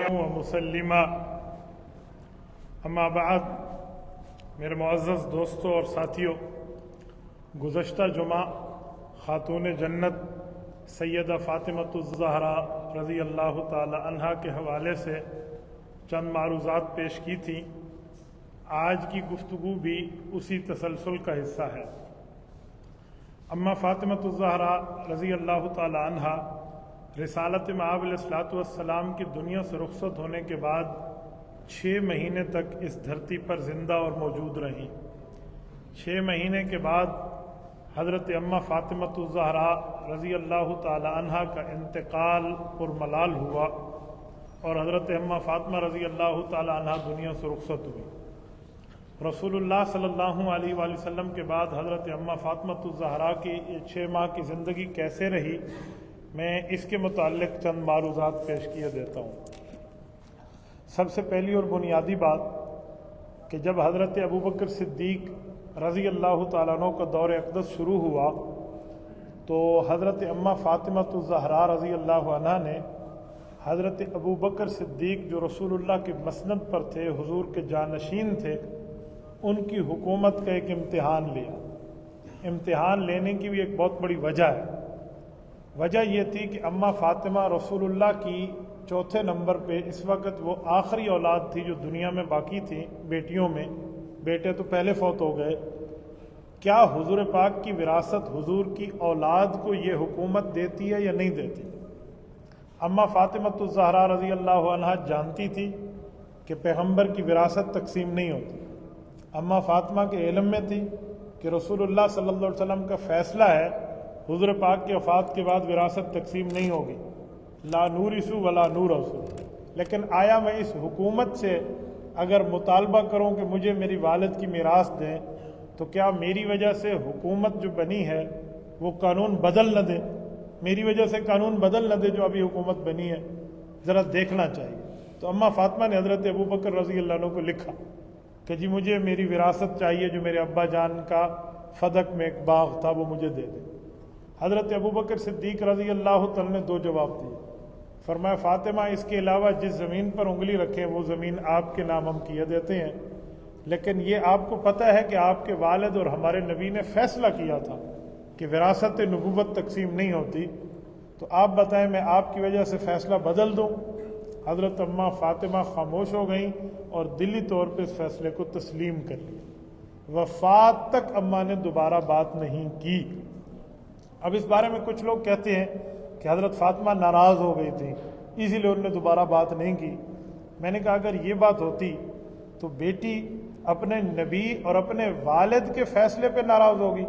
ومسلما اما بعد، میرے معزز دوستوں اور ساتھیوں، گزشتہ جمعہ خاتون جنت سیدہ فاطمۃ الزہرا رضی اللہ تعالی عنہا کے حوالے سے چند معروضات پیش کی تھیں۔ آج کی گفتگو بھی اسی تسلسل کا حصہ ہے۔ اما فاطمۃ الزہرا رضی اللہ تعالی عنہا رسالت مآب علیہ الصلوۃ والسلام کی دنیا سے رخصت ہونے کے بعد 6 مہینے تک اس دھرتی پر زندہ اور موجود رہیں۔ 6 مہینے کے بعد حضرت اما فاطمۃ الزہرا رضی اللہ تعالی عنہا کا انتقال پرملال ہوا اور حضرت اما فاطمہ رضی اللہ تعالی عنہا دنیا سے رخصت ہوئی۔ رسول اللہ صلی اللہ علیہ وآلہ وسلم کے بعد حضرت اما فاطمۃ الزہرا کی 6 ماہ کی زندگی کیسے رہی، میں اس کے متعلق چند معروضات پیش کیے دیتا ہوں۔ سب سے پہلی اور بنیادی بات کہ جب حضرت ابوبکر صدیق رضی اللہ تعالیٰ عنہ کا دور اقدس شروع ہوا تو حضرت اما فاطمۃ الزہرا رضی اللہ عنہا نے حضرت ابوبکر صدیق جو رسول اللہ کے مسند پر تھے، حضور کے جانشین تھے، ان کی حکومت کا ایک امتحان لیا۔ امتحان لینے کی بھی ایک بہت بڑی وجہ ہے۔ وجہ یہ تھی کہ اما فاطمہ رسول اللہ کی 4تھے نمبر پہ اس وقت وہ آخری اولاد تھی جو دنیا میں باقی تھی بیٹیوں میں۔ بیٹے تو پہلے فوت ہو گئے، کیا حضور پاک کی وراثت حضور کی اولاد کو یہ حکومت دیتی ہے یا نہیں دیتی؟ اما فاطمۃ الزہرا رضی اللہ عنہا جانتی تھی کہ پیغمبر کی وراثت تقسیم نہیں ہوتی۔ اما فاطمہ کے علم میں تھی کہ رسول اللہ صلی اللہ علیہ وسلم کا فیصلہ ہے حضور پاک کی وفات کے بعد وراثت تقسیم نہیں ہوگی، لا نورث ولا نورث۔ لیکن آیا میں اس حکومت سے اگر مطالبہ کروں کہ مجھے میری والد کی میراث دیں تو کیا میری وجہ سے حکومت جو بنی ہے وہ قانون بدل نہ دے؟ میری وجہ سے قانون بدل نہ دے جو ابھی حکومت بنی ہے؟ ذرا دیکھنا چاہیے۔ تو اما فاطمہ نے حضرت ابوبکر رضی اللہ عنہ کو لکھا کہ جی مجھے میری وراثت چاہیے، جو میرے ابا جان کا فدق میں ایک باغ تھا وہ مجھے دے دے۔ حضرت ابوبکر صدیق رضی اللہ تعالیٰ نے 2 جواب دیے۔ فرمایا فاطمہ اس کے علاوہ جس زمین پر انگلی رکھیں وہ زمین آپ کے نام ہم کیے دیتے ہیں، لیکن یہ آپ کو پتہ ہے کہ آپ کے والد اور ہمارے نبی نے فیصلہ کیا تھا کہ وراثت نبوت تقسیم نہیں ہوتی، تو آپ بتائیں میں آپ کی وجہ سے فیصلہ بدل دوں؟ حضرت اما فاطمہ خاموش ہو گئیں اور دلی طور پہ اس فیصلے کو تسلیم کر لیا۔ وفات تک اما نے دوبارہ بات نہیں کی۔ اب اس بارے میں کچھ لوگ کہتے ہیں کہ حضرت فاطمہ ناراض ہو گئی تھی اسی لیے انہوں نے دوبارہ بات نہیں کی۔ میں نے کہا اگر یہ بات ہوتی تو بیٹی اپنے نبی اور اپنے والد کے فیصلے پہ ناراض ہوگی۔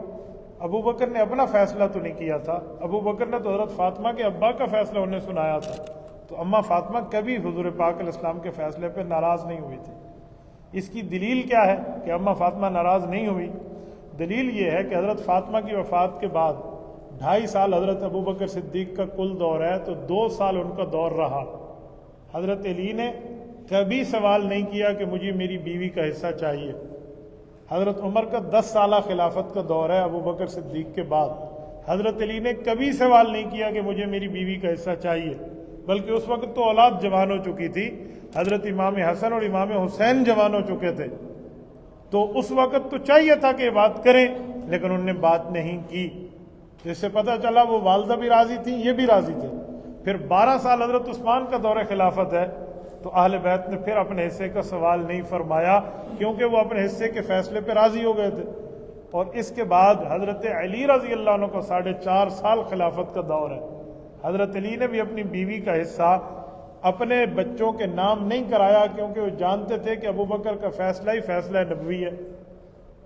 ابو بکر نے اپنا فیصلہ تو نہیں کیا تھا، ابو بکر نے تو حضرت فاطمہ کے ابا کا فیصلہ انہیں سنایا تھا، تو اما فاطمہ کبھی حضور پاک علیہ السلام کے فیصلے پہ ناراض نہیں ہوئی تھی۔ اس کی دلیل کیا ہے کہ اما فاطمہ ناراض نہیں ہوئی؟ دلیل یہ ہے کہ حضرت فاطمہ کی وفات کے بعد 2.5 سال حضرت ابوبکر صدیق کا کل دور ہے، تو 2 سال ان کا دور رہا۔ حضرت علی نے کبھی سوال نہیں کیا کہ مجھے میری بیوی کا حصہ چاہیے۔ حضرت عمر کا 10 سالہ خلافت کا دور ہے ابوبکر صدیق کے بعد، حضرت علی نے کبھی سوال نہیں کیا کہ مجھے میری بیوی کا حصہ چاہیے، بلکہ اس وقت تو اولاد جوان ہو چکی تھی، حضرت امام حسن اور امام حسین جوان ہو چکے تھے، تو اس وقت تو چاہیے تھا کہ یہ بات کریں، لیکن انہوں نے بات نہیں کی۔ جس سے پتہ چلا وہ والدہ بھی راضی تھیں، یہ بھی راضی تھے۔ پھر 12 سال حضرت عثمان کا دور خلافت ہے، تو اہل بیت نے پھر اپنے حصے کا سوال نہیں فرمایا، کیونکہ وہ اپنے حصے کے فیصلے پہ راضی ہو گئے تھے۔ اور اس کے بعد حضرت علی رضی اللہ عنہ کو 4.5 سال خلافت کا دور ہے۔ حضرت علی نے بھی اپنی بیوی کا حصہ اپنے بچوں کے نام نہیں کرایا، کیونکہ وہ جانتے تھے کہ ابوبکر کا فیصلہ ہی فیصلہ نبوی ہے۔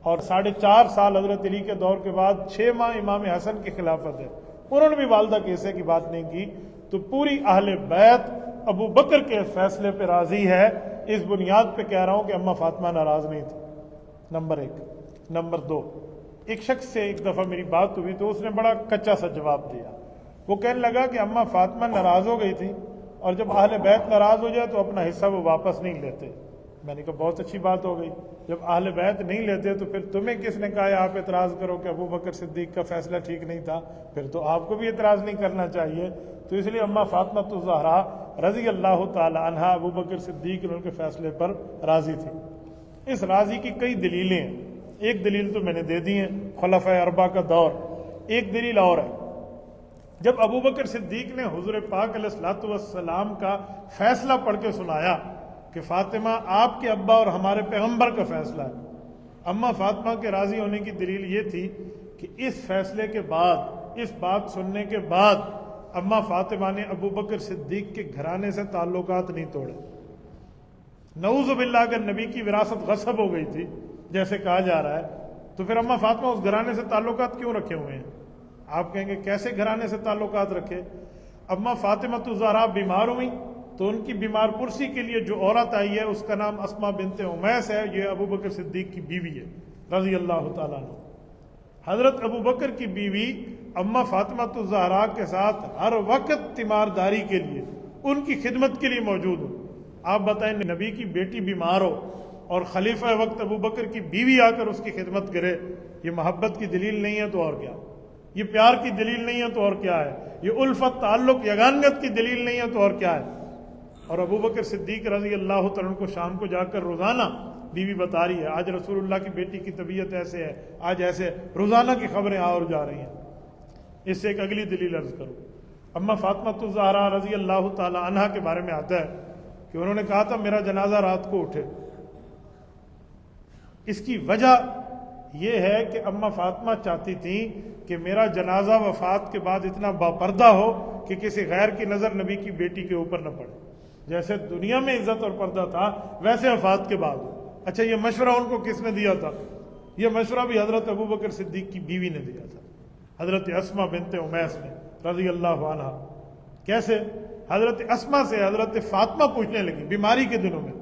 اور 4.5 سال حضرت علی کے دور کے بعد 6 ماہ امام حسن کی خلافت ہے، انہوں نے بھی والدہ کے حصے کی بات نہیں کی۔ تو پوری اہل بیت ابو بکر کے فیصلے پہ راضی ہے۔ اس بنیاد پہ کہہ رہا ہوں کہ اما فاطمہ ناراض نہیں تھی، نمبر 1۔ نمبر 2، ایک شخص سے ایک دفعہ میری بات ہوئی تو اس نے بڑا کچا سا جواب دیا۔ وہ کہنے لگا کہ اما فاطمہ ناراض ہو گئی تھی، اور جب اہل بیت ناراض ہو جائے تو اپنا حصہ وہ واپس نہیں لیتے۔ میں نے کہا بہت اچھی بات ہو گئی، جب اہل بیت نہیں لیتے تو پھر تمہیں کس نے کہا آپ اعتراض کرو کہ ابو بکر صدیق کا فیصلہ ٹھیک نہیں تھا؟ پھر تو آپ کو بھی اعتراض نہیں کرنا چاہیے۔ تو اس لیے اماں فاطمہ الزہرا رضی اللہ تعالی عنہا ابو بکر صدیق ان کے فیصلے پر راضی تھی۔ اس راضی کی کئی دلیلیں ہیں، ایک دلیل تو میں نے دے دی ہیں، خلفۂ اربعہ کا دور۔ ایک دلیل اور ہے، جب ابو بکر صدیق نے حضور پاک علیہ الصلوۃ والسلام کا فیصلہ پڑھ کے سنایا کہ فاطمہ آپ کے ابا اور ہمارے پیغمبر کا فیصلہ ہے، اماں فاطمہ کے راضی ہونے کی دلیل یہ تھی کہ اس فیصلے کے بعد، اس بات سننے کے بعد اماں فاطمہ نے ابو بکر صدیق کے گھرانے سے تعلقات نہیں توڑے۔ نعوذ باللہ اگر نبی کی وراثت غصب ہو گئی تھی جیسے کہا جا رہا ہے تو پھر اماں فاطمہ اس گھرانے سے تعلقات کیوں رکھے ہوئے ہیں؟ آپ کہیں گے کیسے گھرانے سے تعلقات رکھے؟ اماں فاطمہ الزہرا بیمار ہوئی تو ان کی بیمار پرسی کے لیے جو عورت آئی ہے اس کا نام اسماء بنت امیس ہے، یہ ابو بکر صدیق کی بیوی ہے رضی اللہ تعالیٰ عنہ۔ حضرت ابو بکر کی بیوی اماں فاطمہ الزہرا کے ساتھ ہر وقت تیمارداری کے لیے، ان کی خدمت کے لیے موجود ہو۔ آپ بتائیں نبی کی بیٹی بیمار ہو اور خلیفہ وقت ابو بکر کی بیوی آ کر اس کی خدمت کرے، یہ محبت کی دلیل نہیں ہے تو اور کیا؟ یہ پیار کی دلیل نہیں ہے تو اور کیا ہے؟ یہ الفت، تعلق، یگانگت کی دلیل نہیں ہے تو اور کیا ہے؟ اور ابو بکر صدیق رضی اللہ تعالیٰ عنہ کو شام کو جا کر روزانہ بیوی بتا رہی ہے آج رسول اللہ کی بیٹی کی طبیعت ایسے ہے، آج ایسے، روزانہ کی خبریں آ اور جا رہی ہیں۔ اس سے ایک اگلی دلیل عرض کروں، اماں فاطمہ الزہرا رضی اللہ تعالی عنہا کے بارے میں آتا ہے کہ انہوں نے کہا تھا میرا جنازہ رات کو اٹھے۔ اس کی وجہ یہ ہے کہ اماں فاطمہ چاہتی تھیں کہ میرا جنازہ وفات کے بعد اتنا باپردہ ہو کہ کسی غیر کی نظر نبی کی بیٹی کے اوپر نہ پڑے، جیسے دنیا میں عزت اور پردہ تھا ویسے وفات کے بعد ہو۔ اچھا، یہ مشورہ ان کو کس نے دیا تھا؟ یہ مشورہ بھی حضرت ابو بکر صدیق کی بیوی نے دیا تھا، حضرت اسماء بنت امیس نے رضی اللہ عنہا۔ کیسے؟ حضرت اسماء سے حضرت فاطمہ پوچھنے لگی بیماری کے دنوں میں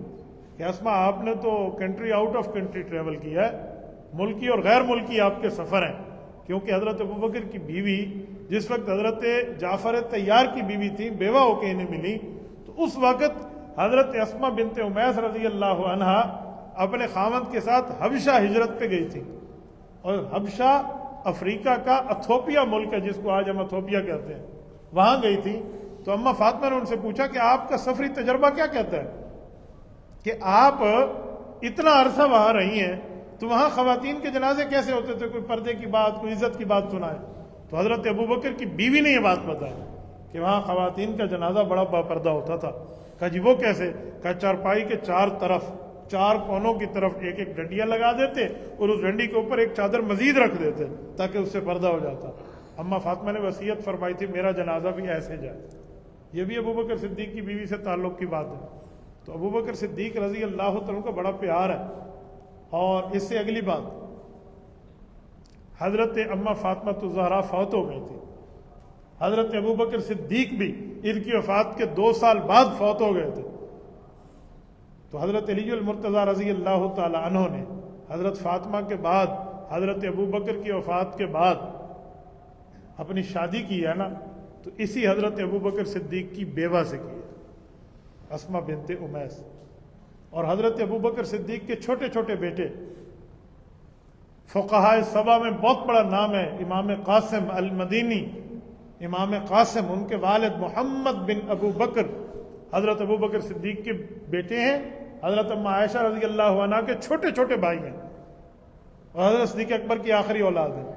کہ اسماء آپ نے تو country out of country travel کیا ہے، ملکی اور غیر ملکی آپ کے سفر ہیں، کیونکہ حضرت ابو بکر کی بیوی جس وقت حضرت جعفر طیار کی بیوی تھی، بیوہ ہو کے انہیں ملی، تو اس وقت حضرت اسماء بنت امیس رضی اللہ عنہا اپنے خاوند کے ساتھ حبشہ ہجرت پہ گئی تھی، اور حبشہ افریقہ کا اتھوپیا ملک ہے جس کو آج ہم اتھوپیا کہتے ہیں، وہاں گئی تھی۔ تو اماں فاطمہ نے ان سے پوچھا کہ آپ کا سفری تجربہ کیا کہتا ہے کہ آپ اتنا عرصہ وہاں رہی ہیں تو وہاں خواتین کے جنازے کیسے ہوتے تھے؟ کوئی پردے کی بات، کوئی عزت کی بات سنائے۔ تو حضرت ابو بکر کی بیوی نے یہ بات بتائی کہ وہاں خواتین کا جنازہ بڑا باپردہ ہوتا تھا۔ کہا جی وہ کیسے؟ کہا چارپائی کے چار طرف، چار کونوں کی طرف ایک ایک ڈنڈیاں لگا دیتے اور اس ڈنڈی کے اوپر ایک چادر مزید رکھ دیتے تاکہ اس سے پردہ ہو جاتا۔ اماں فاطمہ نے وصیت فرمائی تھی میرا جنازہ بھی ایسے جائے۔ یہ بھی ابو بکر صدیق کی بیوی سے تعلق کی بات ہے۔ تو ابو بکر صدیق رضی اللہ تعالیٰ کا بڑا پیار ہے۔ اور اس سے اگلی بات، حضرت اماں فاطمہ الزہرا فوت ہو گئی تھی، حضرت ابو بکر صدیق بھی ان کی وفات کے 2 سال بعد فوت ہو گئے تھے۔ تو حضرت علی المرتضیٰ رضی اللہ تعالی عنہ نے حضرت فاطمہ کے بعد، حضرت ابو بکر کی وفات کے بعد اپنی شادی کی ہے نا، تو اسی حضرت ابو بکر صدیق کی بیوہ سے کی ہے، اسماء بنت امیس۔ اور حضرت ابو بکر صدیق کے چھوٹے چھوٹے بیٹے، فقہائے سبع میں بہت بڑا نام ہے امام قاسم المدینی، امام قاسم، ان کے والد محمد بن ابو بکر حضرت ابو بکر صدیق کے بیٹے ہیں، حضرت اماں عائشہ رضی اللہ عنہا کے چھوٹے چھوٹے بھائی ہیں، اور حضرت صدیق اکبر کی آخری اولاد ہے۔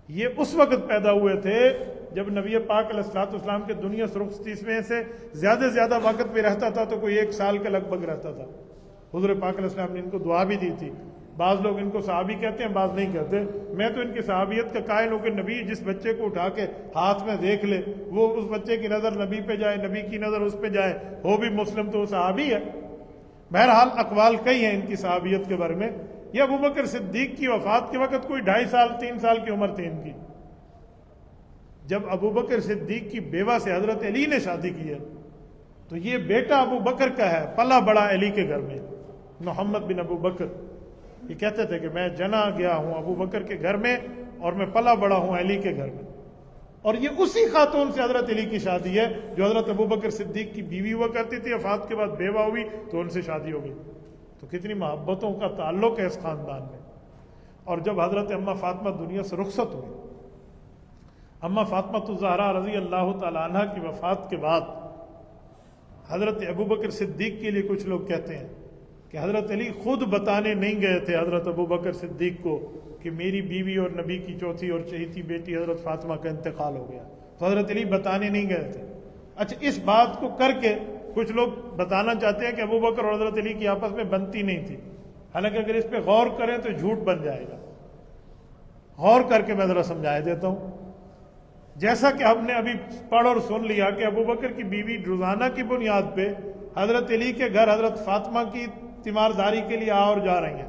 یہ اس وقت پیدا ہوئے تھے جب نبی پاک علیہ الصلوۃ والسلام کے دنیا سے رخصتی میں سے زیادہ وقت پہ رہتا تھا تو کوئی 1 سال کے لگ بھگ رہتا تھا۔ حضور پاک علیہ السلام نے ان کو دعا بھی دی تھی۔ بعض لوگ ان کو صحابی کہتے ہیں، بعض نہیں کہتے۔ میں تو ان کی صحابیت کا قائل ہوں کہ نبی جس بچے کو اٹھا کے ہاتھ میں دیکھ لے، وہ اس بچے کی نظر نبی پہ جائے، نبی کی نظر اس پہ جائے، ہو بھی مسلم تو وہ صحابی ہے۔ بہرحال اقوال کئی ہیں ان کی صحابیت کے بارے میں۔ یہ ابو بکر صدیق کی وفات کے وقت کوئی 2.5 سال 3 سال کی عمر تھی ان کی۔ جب ابو بکر صدیق کی بیوہ سے حضرت علی نے شادی کی ہے تو یہ بیٹا ابو بکر کا ہے، پلا بڑا علی کے گھر میں، محمد بن ابو بکر۔ یہ کہتے تھے کہ میں جنا گیا ہوں ابو بکر کے گھر میں اور میں پلا بڑا ہوں علی کے گھر میں۔ اور یہ اسی خاتون سے حضرت علی کی شادی ہے جو حضرت ابوبکر صدیق کی بیوی ہوا کرتی تھی، وفات کے بعد بیوہ ہوئی تو ان سے شادی ہو گئی۔ تو کتنی محبتوں کا تعلق ہے اس خاندان میں۔ اور جب حضرت اماں فاطمہ دنیا سے رخصت ہوئی، اماں فاطمہ الزہرا رضی اللہ تعالی عنہ کی وفات کے بعد حضرت ابوبکر صدیق کے لیے کچھ لوگ کہتے ہیں کہ حضرت علی خود بتانے نہیں گئے تھے حضرت ابوبکر صدیق کو کہ میری بیوی اور نبی کی چوتھی اور چہیتی بیٹی حضرت فاطمہ کا انتقال ہو گیا، تو حضرت علی بتانے نہیں گئے تھے۔ اچھا، اس بات کو کر کے کچھ لوگ بتانا چاہتے ہیں کہ ابوبکر اور حضرت علی کی آپس میں بنتی نہیں تھی، حالانکہ اگر اس پہ غور کریں تو جھوٹ بن جائے گا۔ غور کر کے میں ذرا سمجھا دیتا ہوں۔ جیسا کہ ہم نے ابھی پڑھ اور سن لیا کہ ابوبکر کی بیوی روزانہ کی بنیاد پہ حضرت علی کے گھر حضرت فاطمہ کی تیمارداری کے لیے آ اور جا رہی ہیں،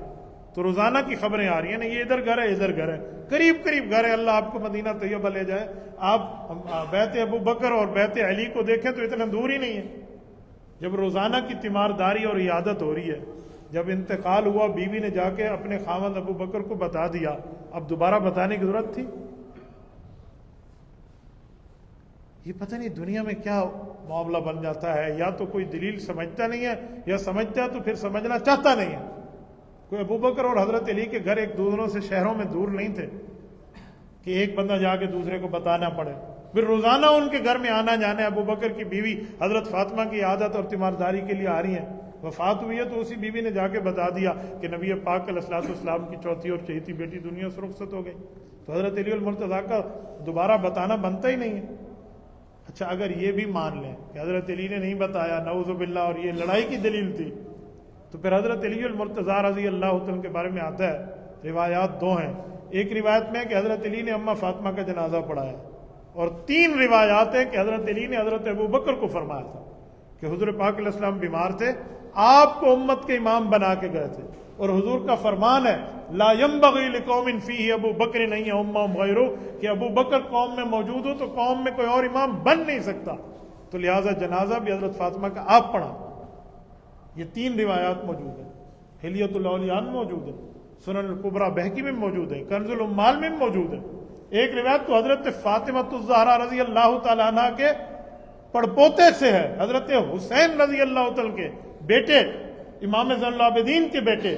تو روزانہ کی خبریں آ رہی ہیں نا، یہ ادھر گھر ہے ادھر گھر ہے، قریب قریب گھر ہے، اللہ آپ کو مدینہ طیبہ لے جائے۔ آپ بیت ابوبکر اور بیت علی کو دیکھیں تو اتنا دور ہی نہیں ہے۔ جب روزانہ کی تیمارداری اور عیادت ہو رہی ہے، جب انتقال ہوا بیوی نے جا کے اپنے خاوند ابوبکر کو بتا دیا، اب دوبارہ بتانے کی ضرورت تھی؟ یہ پتہ نہیں دنیا میں کیا معاملہ بن جاتا ہے، یا تو کوئی دلیل سمجھتا نہیں ہے، یا سمجھتا ہے تو پھر سمجھنا چاہتا نہیں ہے۔ کوئی ابوبکر اور حضرت علی کے گھر ایک دوسروں سے شہروں میں دور نہیں تھے کہ ایک بندہ جا کے دوسرے کو بتانا پڑے، پھر روزانہ ان کے گھر میں آنا جانا ہے۔ ابوبکر کی بیوی حضرت فاطمہ کی عادت اور تیمارداری کے لیے آ رہی ہیں، وفات ہوئی ہے تو اسی بیوی نے جا کے بتا دیا کہ نبی پاک علیہ الصلوۃ والسلام کی چوتھی اور چہیتی بیٹی دنیا سے رخصت ہو گئی، تو حضرت علی المرتضیٰ کا دوبارہ بتانا بنتا ہی نہیں ہے۔ اچھا، اگر یہ بھی مان لیں کہ حضرت علی نے نہیں بتایا نعوذ باللہ اور یہ لڑائی کی دلیل تھی، تو پھر حضرت علی المرتضیٰ رضی اللہ عنہ کے بارے میں آتا ہے، روایات دو ہیں۔ ایک روایت میں کہ حضرت علی نے اماں فاطمہ کا جنازہ پڑھایا، اور 3 روایات ہیں کہ حضرت علی نے حضرت ابوبکر کو فرمایا تھا کہ حضور پاک علیہ السلام بیمار تھے، آپ کو امت کے امام بنا کے گئے تھے، اور حضور کا فرمان ہے لا ينبغي لقوم فيه ابو بکر نہیں امام غیرو، کہ ابو بکر قوم میں موجود ہو تو قوم میں کوئی اور امام بن نہیں سکتا، تو لہٰذا جنازہ بھی حضرت فاطمہ کا آپ پڑھا۔ یہ 3 روایات موجود ہیں، حلیۃ الاولیاء میں موجود ہے، سنن الکبریٰ بہقی میں موجود ہے، کنز العمال میں موجود ہے۔ ایک روایت تو حضرت فاطمہ الزہرا رضی اللہ تعالی عنہ کے پڑپوتے سے ہے، حضرت حسین رضی اللہ تعالی کے بیٹے، امام زین العابدین کے بیٹے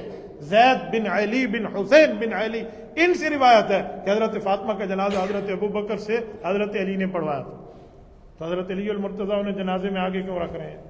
زید بن علی بن حسین بن علی، ان سے روایت ہے کہ حضرت فاطمہ کا جنازہ حضرت ابوبکر سے حضرت علی نے پڑھوایا تھا۔ تو حضرت علی المرتضیٰ انہیں جنازے میں آگے کیوں رکھ رہے ہیں؟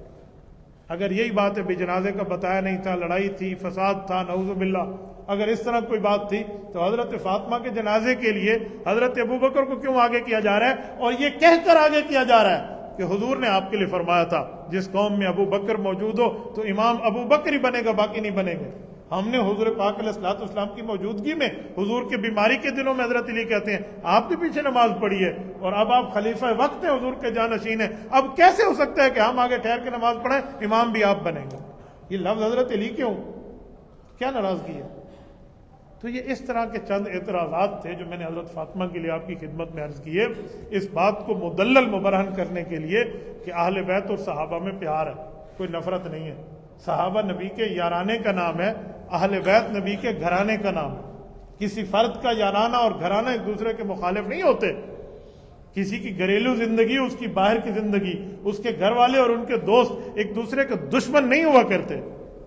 اگر یہی بات ہے بھی جنازے کا بتایا نہیں تھا، لڑائی تھی، فساد تھا، نعوذ باللہ، اگر اس طرح کوئی بات تھی تو حضرت فاطمہ کے جنازے کے لیے حضرت ابوبکر کو کیوں آگے کیا جا رہا ہے؟ اور یہ کہہ کر آگے کیا جا رہا ہے کہ حضور نے آپ کے لیے فرمایا تھا جس قوم میں ابو بکر موجود ہو تو امام ابو بکر ہی بنے گا، باقی نہیں بنے گا۔ ہم نے حضور پاک علیہ الصلوۃ والسلام کی موجودگی میں حضور کے بیماری کے دنوں میں حضرت علی کہتے ہیں آپ کے پیچھے نماز پڑھی ہے، اور اب آپ خلیفہ وقت ہیں، حضور کے جانشین ہیں، اب کیسے ہو سکتا ہے کہ ہم آگے ٹھہر کے نماز پڑھیں، امام بھی آپ بنیں گے؟ یہ لفظ حضرت علی کیوں؟ کیا ناراضگی ہے؟ تو یہ اس طرح کے چند اعتراضات تھے جو میں نے حضرت فاطمہ کے لیے آپ کی خدمت میں عرض کیے، اس بات کو مدلل مبرہن کرنے کے لیے کہ اہل بیت اور صحابہ میں پیار ہے، کوئی نفرت نہیں ہے۔ صحابہ نبی کے یارانے کا نام ہے، اہل بیت نبی کے گھرانے کا نام ہے۔ کسی فرد کا یارانہ اور گھرانہ ایک دوسرے کے مخالف نہیں ہوتے۔ کسی کی گھریلو زندگی، اس کی باہر کی زندگی، اس کے گھر والے اور ان کے دوست ایک دوسرے کے دشمن نہیں ہوا کرتے،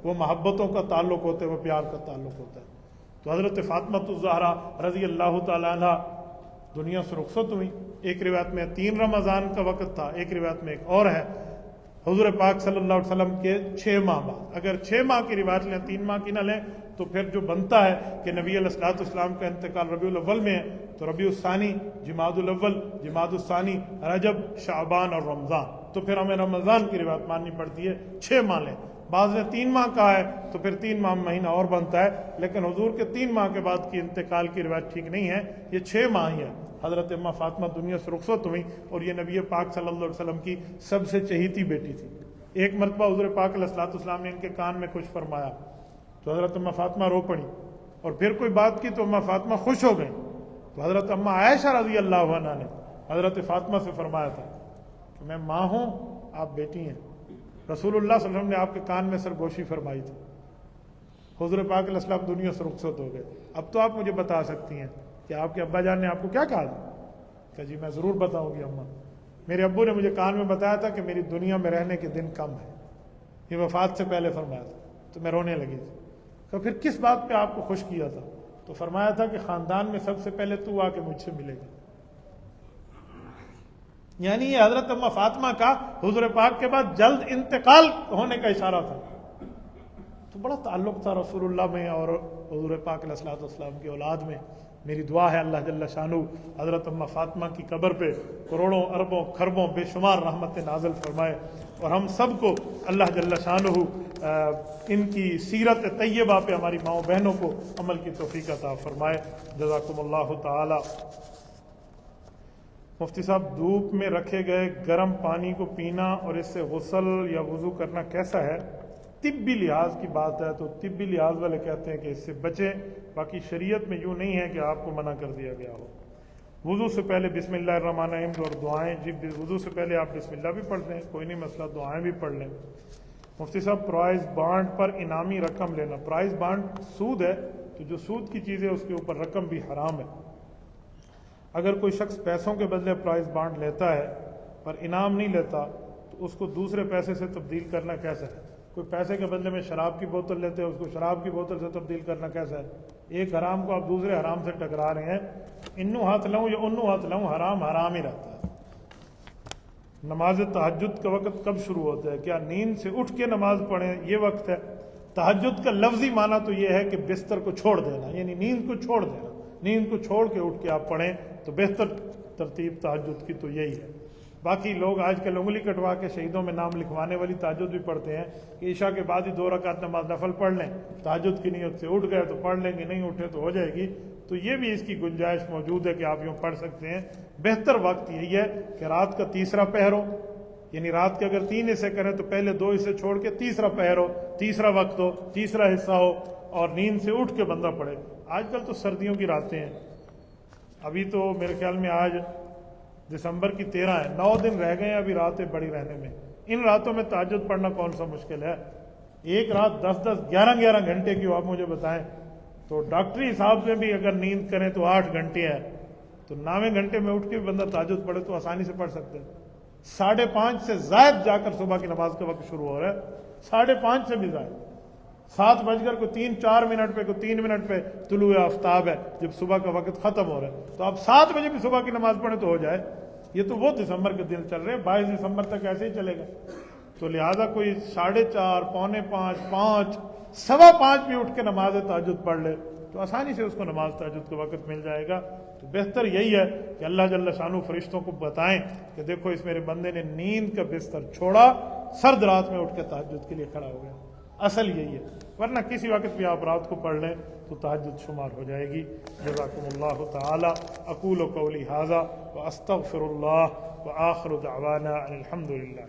وہ محبتوں کا تعلق ہوتے، وہ پیار کا تعلق ہوتا ہے۔ تو حضرت فاطمہ الزہرا رضی اللہ تعالی عنہ دنیا سے رخصت ہوئی۔ ایک روایت میں 3 رمضان کا وقت تھا، ایک روایت میں ایک اور ہے حضور پاک صلی اللہ علیہ وسلم کے 6 ماہ بعد۔ اگر 6 ماہ کی روایت لیں، 3 ماہ کی نہ لیں، تو پھر جو بنتا ہے کہ نبی علیہ الصلوۃ والسلام کا انتقال ربیع الاول میں ہے، تو ربیع الثانی، جمادی الاول، جمادی الثانی، رجب، شعبان اور رمضان، تو پھر ہمیں رمضان کی روایت ماننی پڑتی ہے۔ 6 ماہ لیں، بعض نے 3 ماہ کہا ہے تو پھر 3 ماہ مہینہ اور بنتا ہے، لیکن حضور کے 3 ماہ کے بعد کی انتقال کی روایت ٹھیک نہیں ہے، یہ 6 ماہ ہی ہے۔ حضرت اماں فاطمہ دنیا سے رخصت ہوئی، اور یہ نبی پاک صلی اللہ علیہ وسلم کی سب سے چہیتی بیٹی تھی۔ ایک مرتبہ حضور پاک علیہ الصلوۃ والسلام نے ان کے کان میں کچھ فرمایا تو حضرت اماں فاطمہ رو پڑی، اور پھر کوئی بات کی تو اماں فاطمہ خوش ہو گئیں، تو حضرت اماں عائشہ رضی اللہ عنہا نے حضرت فاطمہ سے فرمایا تھا کہ میں ماں ہوں، آپ بیٹی ہیں۔ رسول اللہ صلی اللہ علیہ وسلم نے آپ کے کان میں سرگوشی فرمائی تھی، حضور پاک علیہ السلام دنیا سے رخصت ہو گئے۔ اب تو آپ مجھے بتا سکتی ہیں کہ آپ کے ابا جان نے آپ کو کیا کہا تھا کہ جی میں ضرور بتاؤں گی اماں، میرے ابو نے مجھے کان میں بتایا تھا کہ میری دنیا میں رہنے کے دن کم ہے، یہ وفات سے پہلے فرمایا تھا، تو میں رونے لگی تھی۔ تو پھر کس بات پہ آپ کو خوش کیا تھا؟ تو فرمایا تھا کہ خاندان میں سب سے پہلے تو آ کے مجھ سے ملے گا۔ یعنی یہ حضرت اماں فاطمہ کا حضور پاک کے بعد جلد انتقال ہونے کا اشارہ تھا۔ تو بڑا تعلق تھا رسول اللہ میں اور حضور پاک علیہ الصلوۃ والسلام کی اولاد میں۔ میری دعا ہے اللہ جل شانہ حضرت اماں فاطمہ کی قبر پہ کروڑوں اربوں خربوں بے شمار رحمت نازل فرمائے، اور ہم سب کو اللہ جل شانہ ان کی سیرت طیبہ پہ ہماری ماؤں بہنوں کو عمل کی توفیق عطا فرمائے۔ جزاکم اللہ تعالی۔ مفتی صاحب، دھوپ میں رکھے گئے گرم پانی کو پینا اور اس سے غسل یا وضو کرنا کیسا ہے؟ طبی لحاظ کی بات ہے تو طبی لحاظ والے کہتے ہیں کہ اس سے بچیں، باقی شریعت میں یوں نہیں ہے کہ آپ کو منع کر دیا گیا ہو۔ وضو سے پہلے بسم اللہ الرحمن الرحیم اور دعائیں، جی وضو سے پہلے آپ بسم اللہ بھی پڑھ لیں، کوئی نہیں مسئلہ، دعائیں بھی پڑھ لیں۔ مفتی صاحب، پرائز بانڈ پر انعامی رقم لینا، پرائز بانڈ سود ہے، تو جو سود کی چیز ہے اس کے اوپر رقم بھی حرام ہے۔ اگر کوئی شخص پیسوں کے بدلے پرائز بانڈ لیتا ہے پر انعام نہیں لیتا تو اس کو دوسرے پیسے سے تبدیل کرنا کیسا ہے؟ کوئی پیسے کے بدلے میں شراب کی بوتل لیتے ہیں، اس کو شراب کی بوتل سے تبدیل کرنا کیسا ہے؟ ایک حرام کو آپ دوسرے حرام سے ٹکرا رہے ہیں۔ انو ہاتھ لاؤں یا انو ہاتھ لاؤں، حرام حرام ہی رہتا ہے۔ نماز تہجد کا وقت کب شروع ہوتا ہے؟ کیا نیند سے اٹھ کے نماز پڑھیں یہ وقت ہے؟ تہجد کا لفظی معنی تو یہ ہے کہ بستر کو چھوڑ دینا، یعنی نیند کو چھوڑ دینا، نیند کو چھوڑ کے اٹھ کے آپ پڑھیں تو بہتر ترتیب تہجد کی تو یہی ہے۔ باقی لوگ آج کل انگلی کٹوا کے شہیدوں میں نام لکھوانے والی تہجد بھی پڑھتے ہیں کہ عشاء کے بعد ہی 2 رکعت نماز نفل پڑھ لیں، تہجد کی نیت سے اٹھ گئے تو پڑھ لیں گے، نہیں اٹھے تو ہو جائے گی۔ تو یہ بھی اس کی گنجائش موجود ہے کہ آپ یوں پڑھ سکتے ہیں۔ بہتر وقت یہی ہے کہ رات کا تیسرا پہر ہو، یعنی رات کے اگر 3 حصے کریں تو پہلے 2 حصے چھوڑ کے تیسرا پہر ہو، تیسرا وقت ہو، تیسرا حصہ ہو، اور نیند سے اٹھ کے بندہ پڑھے۔ آج کل تو سردیوں کی راتیں ہیں، ابھی تو میرے خیال میں آج دسمبر کی 13 ہے، 9 دن رہ گئے ہیں ابھی راتیں بڑی رہنے میں۔ ان راتوں میں تہجد پڑھنا کون سا مشکل ہے؟ ایک رات 10 11 گھنٹے کی ہو، آپ مجھے بتائیں تو ڈاکٹری حساب سے بھی اگر نیند کریں تو 8 گھنٹے ہے، تو 9ویں گھنٹے میں اٹھ کے بھی بندہ تہجد پڑھے تو آسانی سے پڑھ سکتے ہیں۔ 5:30 سے زائد جا کر صبح کی نماز کا وقت شروع ہو رہا ہے، 5:30 سے بھی زائد، 7:03 پہ کوئی 3 منٹ پہ طلوع آفتاب ہے جب صبح کا وقت ختم ہو رہا ہے، تو آپ 7 بجے بھی صبح کی نماز پڑھیں تو ہو جائے۔ یہ تو وہ دسمبر کے دن چل رہے ہیں، 22 دسمبر تک ایسے ہی چلے گا۔ تو لہٰذا کوئی 4:30 4:45 5 5:15 بھی اٹھ کے نماز تہجد پڑھ لے تو آسانی سے اس کو نماز تہجد کا وقت مل جائے گا۔ تو بہتر یہی ہے کہ اللہ جل شانہ فرشتوں کو بتائیں کہ دیکھو اس میرے بندے نے نیند کا بستر چھوڑا، سرد رات میں اٹھ کے تہجد کے لیے کھڑا ہو گیا، اصل یہی ہے، ورنہ کسی وقت بھی آپ رات کو پڑھ لیں تو تہجد شمار ہو جائے گی۔ جزاکم اللہ تعالی۔ اقول قولی ھذا واستغفر اللہ وآخر دعوانا ان الحمد للہ۔